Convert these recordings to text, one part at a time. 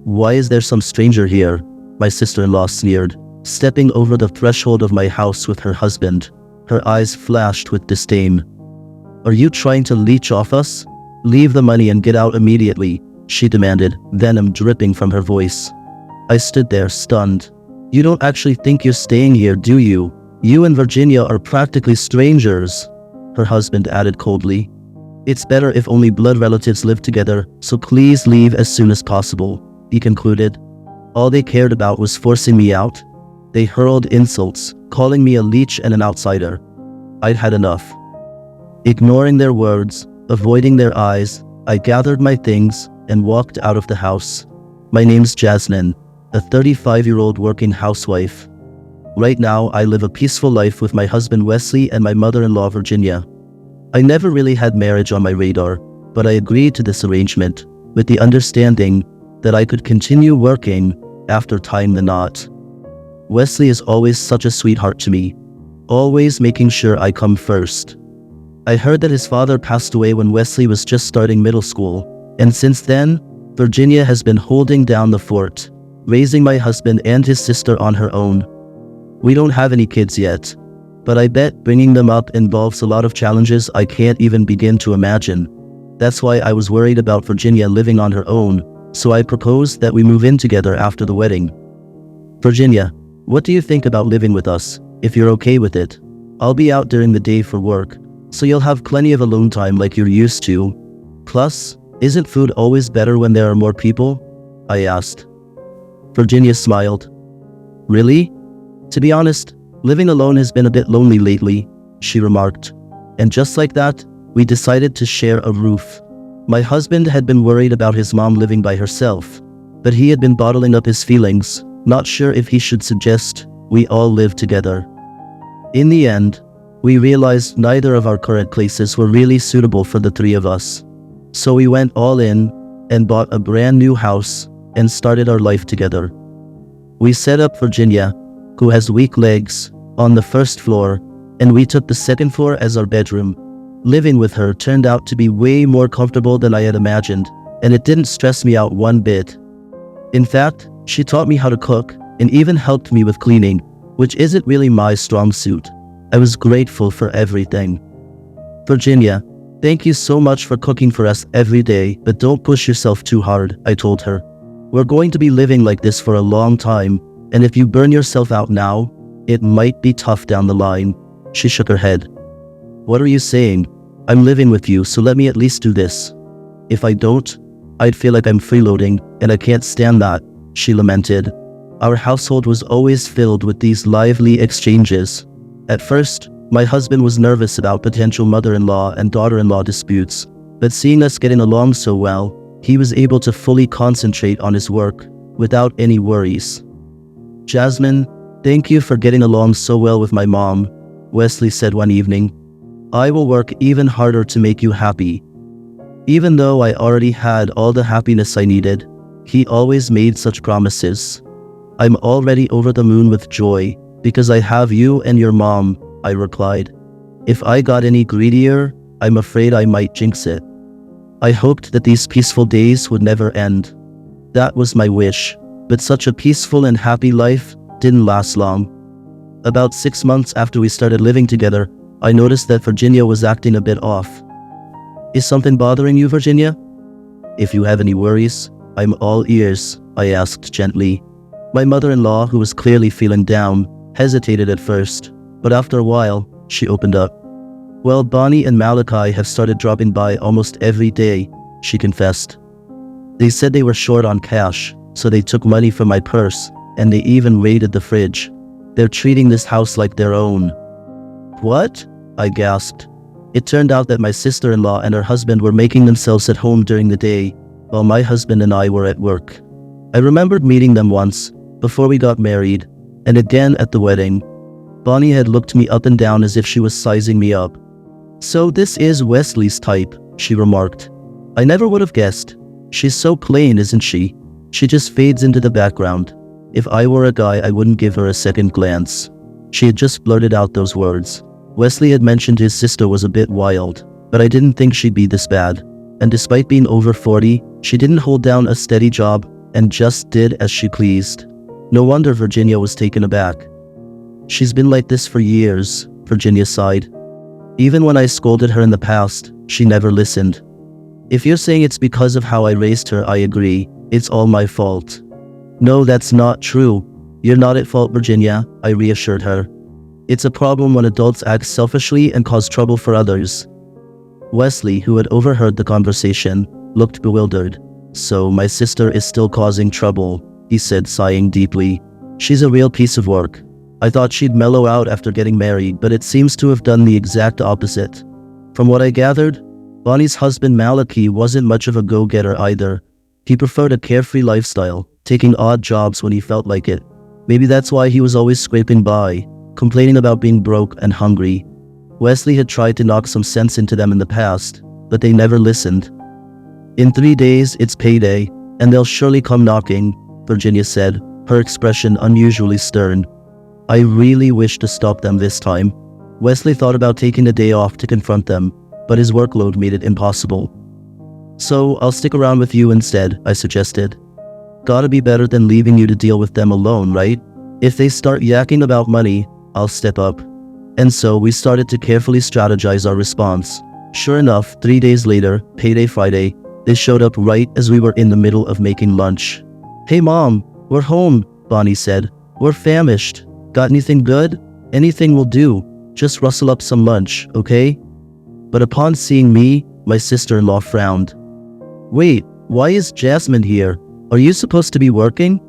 Why is there some stranger here? My sister-in-law sneered, stepping over the threshold of my house with her husband. Her eyes flashed with disdain. Are you trying to leech off us? Leave the money and get out immediately, she demanded, venom dripping from her voice. I stood there, stunned. You don't actually think you're staying here, do you? You and Virginia are practically strangers, her husband added coldly. It's better if only blood relatives live together, so please leave as soon as possible, he concluded. All they cared about was forcing me out. They hurled insults, calling me a leech and an outsider. I'd had enough. Ignoring their words, avoiding their eyes, I gathered my things and walked out of the house. My name's Jasmine, a 35-year-old working housewife. Right now, I live a peaceful life with my husband Wesley and my mother-in-law Virginia. I never really had marriage on my radar, but I agreed to this arrangement with the understanding that I could continue working after tying the knot. Wesley is always such a sweetheart to me, always making sure I come first. I heard that his father passed away when Wesley was just starting middle school, and since then, Virginia has been holding down the fort, raising my husband and his sister on her own. We don't have any kids yet, but I bet bringing them up involves a lot of challenges I can't even begin to imagine. That's why I was worried about Virginia living on her own, so I proposed that we move in together after the wedding. Virginia, what do you think about living with us, if you're okay with it? I'll be out during the day for work, so you'll have plenty of alone time like you're used to. Plus, isn't food always better when there are more people? I asked. Virginia smiled. Really? To be honest, living alone has been a bit lonely lately, she remarked. And just like that, we decided to share a roof. My husband had been worried about his mom living by herself, but he had been bottling up his feelings, not sure if he should suggest we all live together. In the end, we realized neither of our current places were really suitable for the three of us. So we went all in and bought a brand new house and started our life together. We set up Virginia, who has weak legs, on the first floor, and we took the second floor as our bedroom. Living with her turned out to be way more comfortable than I had imagined, and it didn't stress me out one bit. In fact, she taught me how to cook and even helped me with cleaning, which isn't really my strong suit. I was grateful for everything. Virginia, thank you so much for cooking for us every day, but don't push yourself too hard, I told her. We're going to be living like this for a long time, and if you burn yourself out now, it might be tough down the line. She shook her head. What are you saying? I'm living with you, so let me at least do this. If I don't, I'd feel like I'm freeloading, and I can't stand that, she lamented. Our household was always filled with these lively exchanges. At first, my husband was nervous about potential mother-in-law and daughter-in-law disputes, but seeing us getting along so well, he was able to fully concentrate on his work without any worries. Jasmine, thank you for getting along so well with my mom, Wesley said one evening. I will work even harder to make you happy. Even though I already had all the happiness I needed, he always made such promises. I'm already over the moon with joy because I have you and your mom, I replied. If I got any greedier, I'm afraid I might jinx it. I hoped that these peaceful days would never end. That was my wish, but such a peaceful and happy life didn't last long. About 6 months after we started living together, I noticed that Virginia was acting a bit off. Is something bothering you, Virginia? If you have any worries, I'm all ears, I asked gently. My mother-in-law, who was clearly feeling down, hesitated at first, but after a while, she opened up. Well, Bonnie and Malachi have started dropping by almost every day, she confessed. They said they were short on cash, so they took money from my purse, and they even raided the fridge. They're treating this house like their own. What? I gasped. It turned out that my sister-in-law and her husband were making themselves at home during the day, while my husband and I were at work. I remembered meeting them once, before we got married, and again at the wedding. Bonnie had looked me up and down as if she was sizing me up. So this is Wesley's type, she remarked. I never would have guessed. She's so plain, isn't she? She just fades into the background. If I were a guy, I wouldn't give her a second glance. She had just blurted out those words. Wesley had mentioned his sister was a bit wild, but I didn't think she'd be this bad. And despite being over 40, she didn't hold down a steady job and just did as she pleased. No wonder Virginia was taken aback. She's been like this for years, Virginia sighed. Even when I scolded her in the past, she never listened. If you're saying it's because of how I raised her, I agree. It's all my fault. No, that's not true. You're not at fault, Virginia, I reassured her. It's a problem when adults act selfishly and cause trouble for others. Wesley, who had overheard the conversation, looked bewildered. So my sister is still causing trouble, he said, sighing deeply. She's a real piece of work. I thought she'd mellow out after getting married, but it seems to have done the exact opposite. From what I gathered, Bonnie's husband Malachi wasn't much of a go-getter either. He preferred a carefree lifestyle, taking odd jobs when he felt like it. Maybe that's why he was always scraping by, complaining about being broke and hungry. Wesley had tried to knock some sense into them in the past, but they never listened. In 3 days, it's payday, and they'll surely come knocking, Virginia said, her expression unusually stern. I really wish to stop them this time. Wesley thought about taking a day off to confront them, but his workload made it impossible. So I'll stick around with you instead, I suggested. Gotta be better than leaving you to deal with them alone, right? If they start yakking about money, I'll step up. And so we started to carefully strategize our response. Sure enough, 3 days later, payday Friday, they showed up right as we were in the middle of making lunch. Hey Mom, we're home, Bonnie said. We're famished. Got anything good? Anything will do. Just rustle up some lunch, okay? But upon seeing me, my sister-in-law frowned. Wait, why is Jasmine here? Are you supposed to be working?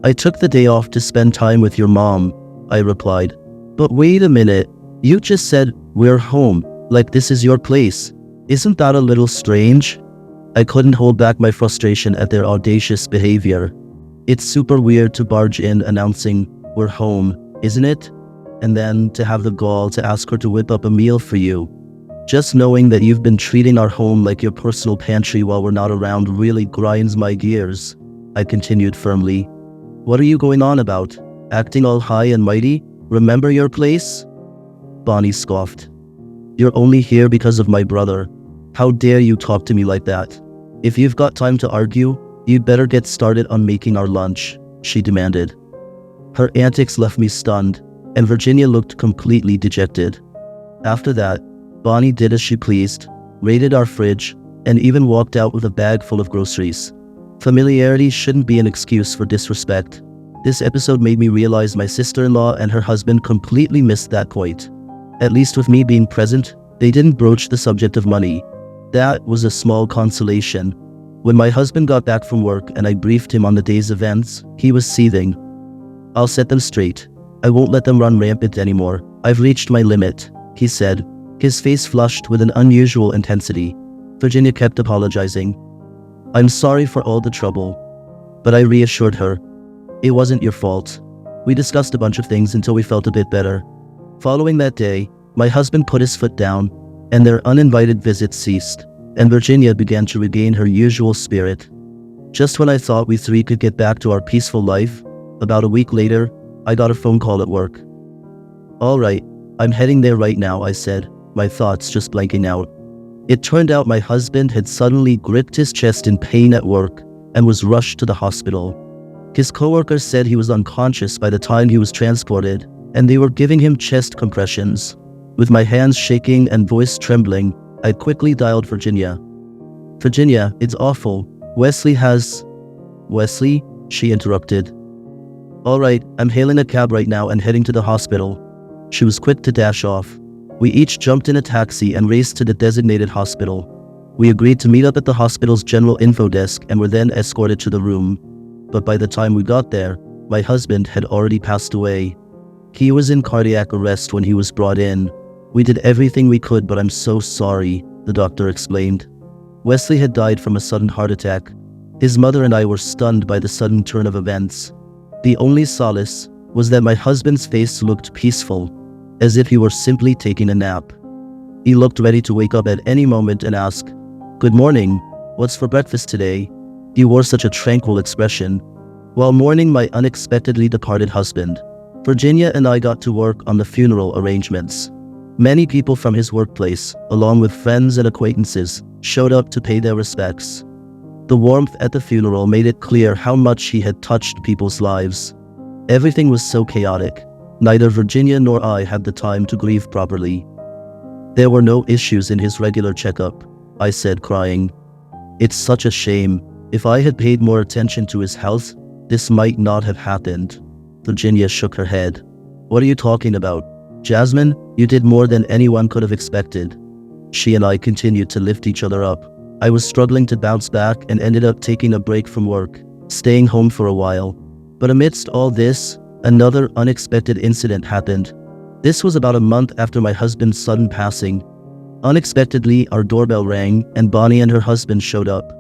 I took the day off to spend time with your mom, I replied. But wait a minute, you just said we're home, like this is your place. Isn't that a little strange? I couldn't hold back my frustration at their audacious behavior. It's super weird to barge in announcing we're home, isn't it? And then to have the gall to ask her to whip up a meal for you. Just knowing that you've been treating our home like your personal pantry while we're not around really grinds my gears, I continued firmly. What are you going on about? Acting all high and mighty? Remember your place? Bonnie scoffed. You're only here because of my brother. How dare you talk to me like that? If you've got time to argue, you'd better get started on making our lunch, she demanded. Her antics left me stunned, and Virginia looked completely dejected. After that, Bonnie did as she pleased, raided our fridge, and even walked out with a bag full of groceries. Familiarity shouldn't be an excuse for disrespect. This episode made me realize my sister-in-law and her husband completely missed that point. At least with me being present, they didn't broach the subject of money. That was a small consolation. When my husband got back from work and I briefed him on the day's events, he was seething. I'll set them straight. I won't let them run rampant anymore. I've reached my limit, he said, his face flushed with an unusual intensity. Virginia kept apologizing. I'm sorry for all the trouble. But I reassured her. It wasn't your fault. We discussed a bunch of things until we felt a bit better. Following that day, my husband put his foot down, and their uninvited visits ceased, and Virginia began to regain her usual spirit. Just when I thought we three could get back to our peaceful life, about a week later, I got a phone call at work. All right, I'm heading there right now, I said, my thoughts just blanking out. It turned out my husband had suddenly gripped his chest in pain at work and was rushed to the hospital. His coworkers said he was unconscious by the time he was transported, and they were giving him chest compressions. With my hands shaking and voice trembling, I quickly dialed Virginia. Virginia, it's awful. Wesley, she interrupted. All right, I'm hailing a cab right now and heading to the hospital. She was quick to dash off. We each jumped in a taxi and raced to the designated hospital. We agreed to meet up at the hospital's general info desk and were then escorted to the room. But by the time we got there, my husband had already passed away. He was in cardiac arrest when he was brought in. We did everything we could, but I'm so sorry, the doctor explained. Wesley had died from a sudden heart attack. His mother and I were stunned by the sudden turn of events. The only solace was that my husband's face looked peaceful, as if he were simply taking a nap. He looked ready to wake up at any moment and ask, "Good morning, what's for breakfast today?" He wore such a tranquil expression. While mourning my unexpectedly departed husband, Virginia and I got to work on the funeral arrangements. Many people from his workplace, along with friends and acquaintances, showed up to pay their respects. The warmth at the funeral made it clear how much he had touched people's lives. Everything was so chaotic. Neither Virginia nor I had the time to grieve properly. There were no issues in his regular checkup, I said, crying. It's such a shame. If I had paid more attention to his health, this might not have happened. Virginia shook her head. What are you talking about? Jasmine, you did more than anyone could have expected. She and I continued to lift each other up. I was struggling to bounce back and ended up taking a break from work, staying home for a while. But amidst all this, another unexpected incident happened. This was about a month after my husband's sudden passing. Unexpectedly, our doorbell rang and Bonnie and her husband showed up.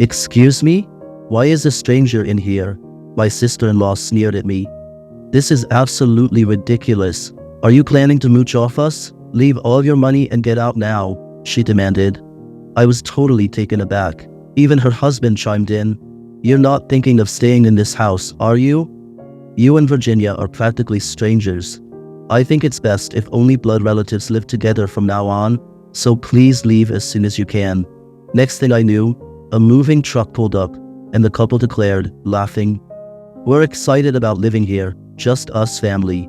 Excuse me? Why is a stranger in here? My sister-in-law sneered at me. This is absolutely ridiculous. Are you planning to mooch off us? Leave all your money and get out now, she demanded. I was totally taken aback. Even her husband chimed in. You're not thinking of staying in this house, are you? You and Virginia are practically strangers. I think it's best if only blood relatives live together from now on, so please leave as soon as you can. Next thing I knew, a moving truck pulled up, and the couple declared, laughing, "We're excited about living here, just us family."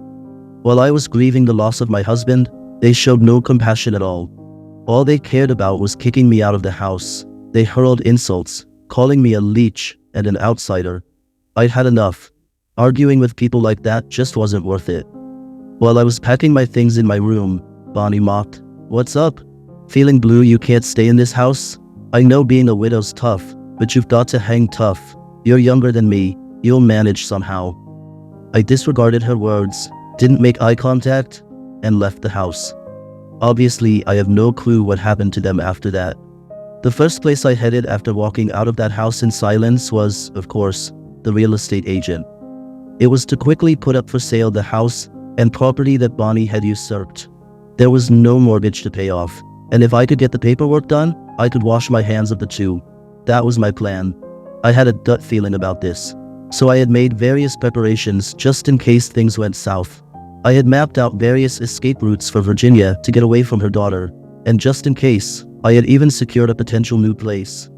While I was grieving the loss of my husband, they showed no compassion at all. All they cared about was kicking me out of the house. They hurled insults, calling me a leech and an outsider. I'd had enough. Arguing with people like that just wasn't worth it. While I was packing my things in my room, Bonnie mocked, "What's up? Feeling blue you can't stay in this house? I know being a widow's tough, but you've got to hang tough. You're younger than me. You'll manage somehow." I disregarded her words, didn't make eye contact, and left the house. Obviously, I have no clue what happened to them after that. The first place I headed after walking out of that house in silence was, of course, the real estate agent. It was to quickly put up for sale the house and property that Bonnie had usurped. There was no mortgage to pay off, and if I could get the paperwork done, I could wash my hands of the two. That was my plan. I had a gut feeling about this, so I had made various preparations just in case things went south. I had mapped out various escape routes for Virginia to get away from her daughter, and just in case, I had even secured a potential new place.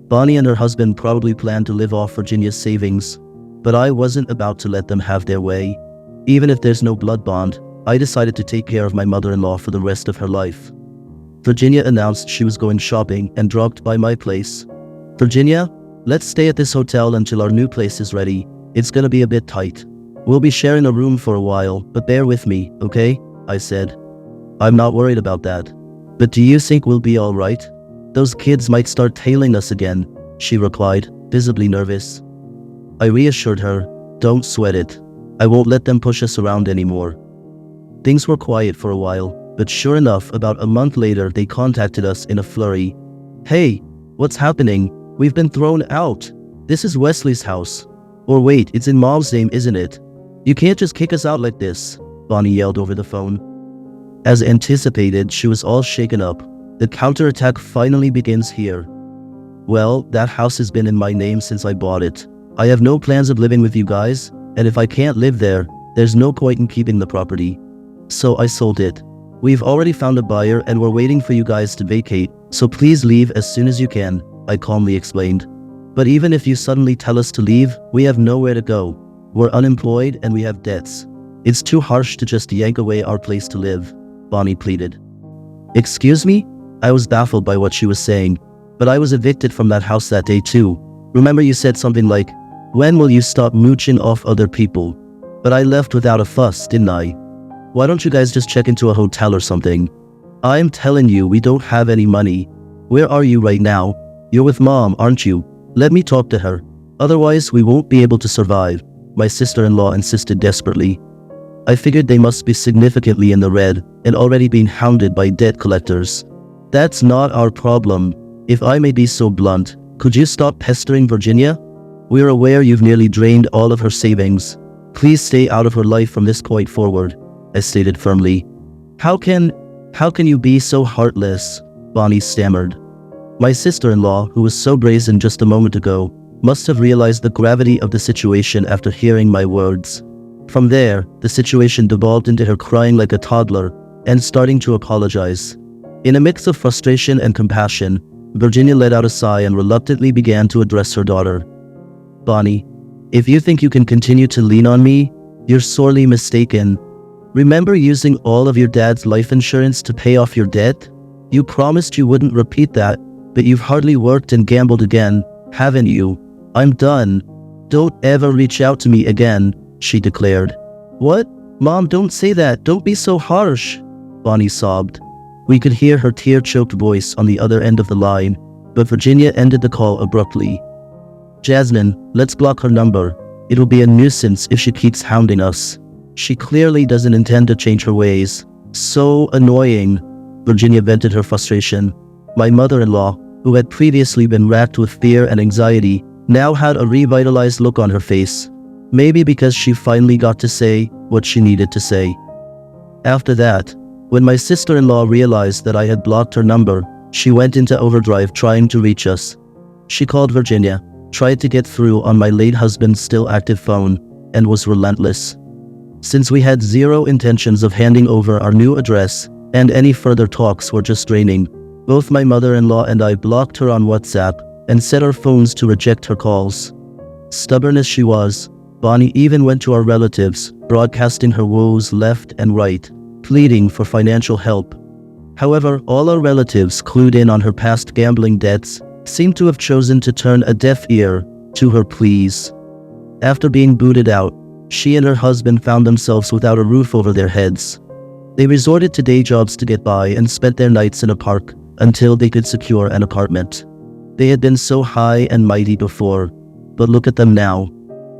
Bonnie and her husband probably planned to live off Virginia's savings, but I wasn't about to let them have their way. Even if there's no blood bond, I decided to take care of my mother-in-law for the rest of her life. Virginia announced she was going shopping and dropped by my place. "Virginia, let's stay at this hotel until our new place is ready. It's gonna be a bit tight. We'll be sharing a room for a while, but bear with me, okay?" I said. "I'm not worried about that. But do you think we'll be all right? Those kids might start tailing us again," she replied, visibly nervous. I reassured her, "Don't sweat it. I won't let them push us around anymore." Things were quiet for a while, but sure enough, about a month later, they contacted us in a flurry. "Hey, what's happening? We've been thrown out. This is Wesley's house. Or wait, it's in Mom's name, isn't it? You can't just kick us out like this," Bonnie yelled over the phone. As anticipated, she was all shaken up. "The counterattack finally begins here." "Well, that house has been in my name since I bought it. I have no plans of living with you guys, and if I can't live there, there's no point in keeping the property. So I sold it. We've already found a buyer and we're waiting for you guys to vacate, so please leave as soon as you can," I calmly explained. "But even if you suddenly tell us to leave, we have nowhere to go. We're unemployed and we have debts. It's too harsh to just yank away our place to live," Bonnie pleaded. "Excuse me?" I was baffled by what she was saying. "But I was evicted from that house that day too. Remember you said something like, 'When will you stop mooching off other people?' But I left without a fuss, didn't I? Why don't you guys just check into a hotel or something? I'm telling you, we don't have any money. Where are you right now? You're with Mom, aren't you? Let me talk to her. Otherwise, we won't be able to survive," my sister-in-law insisted desperately. I figured they must be significantly in the red and already being hounded by debt collectors. "That's not our problem. If I may be so blunt, could you stop pestering Virginia? We're aware you've nearly drained all of her savings. Please stay out of her life from this point forward," I stated firmly. How can you be so heartless?" Bonnie stammered. My sister-in-law, who was so brazen just a moment ago, must have realized the gravity of the situation after hearing my words. From there, the situation devolved into her crying like a toddler and starting to apologize. In a mix of frustration and compassion, Virginia let out a sigh and reluctantly began to address her daughter. Bonnie, if you think you can continue to lean on me, you're sorely mistaken. Remember using all of your dad's life insurance to pay off your debt? You promised you wouldn't repeat that, but you've hardly worked and gambled again, haven't you? I'm done. Don't ever reach out to me again, she declared. What? Mom, don't say that. Don't be so harsh, Bonnie sobbed. We could hear her tear-choked voice on the other end of the line, but Virginia ended the call abruptly. Jasmine, let's block her number. It'll be a nuisance if she keeps hounding us. She clearly doesn't intend to change her ways. So annoying, Virginia vented her frustration. My mother-in-law, who had previously been racked with fear and anxiety, now had a revitalized look on her face. Maybe because she finally got to say what she needed to say. After that, when my sister-in-law realized that I had blocked her number, she went into overdrive trying to reach us. She called Virginia, tried to get through on my late husband's still active phone, and was relentless. Since we had zero intentions of handing over our new address, and any further talks were just draining, both my mother-in-law and I blocked her on WhatsApp and set our phones to reject her calls. Stubborn as she was, Bonnie even went to our relatives, broadcasting her woes left and right, pleading for financial help. However, all our relatives clued in on her past gambling debts seemed to have chosen to turn a deaf ear to her pleas. After being booted out, she and her husband found themselves without a roof over their heads. They resorted to day jobs to get by and spent their nights in a park until they could secure an apartment. They had been so high and mighty before, but look at them now.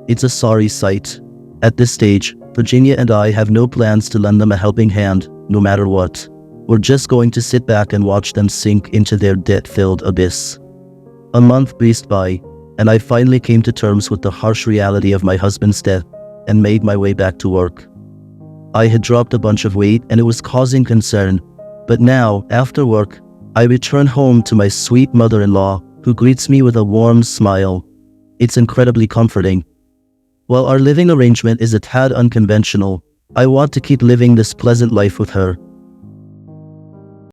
It's a sorry sight. At this stage, Virginia and I have no plans to lend them a helping hand, no matter what. We're just going to sit back and watch them sink into their debt-filled abyss. A month breezed by, and I finally came to terms with the harsh reality of my husband's death and made my way back to work. I had dropped a bunch of weight and it was causing concern, but now, after work, I return home to my sweet mother-in-law, who greets me with a warm smile. It's incredibly comforting. While our living arrangement is a tad unconventional, I want to keep living this pleasant life with her,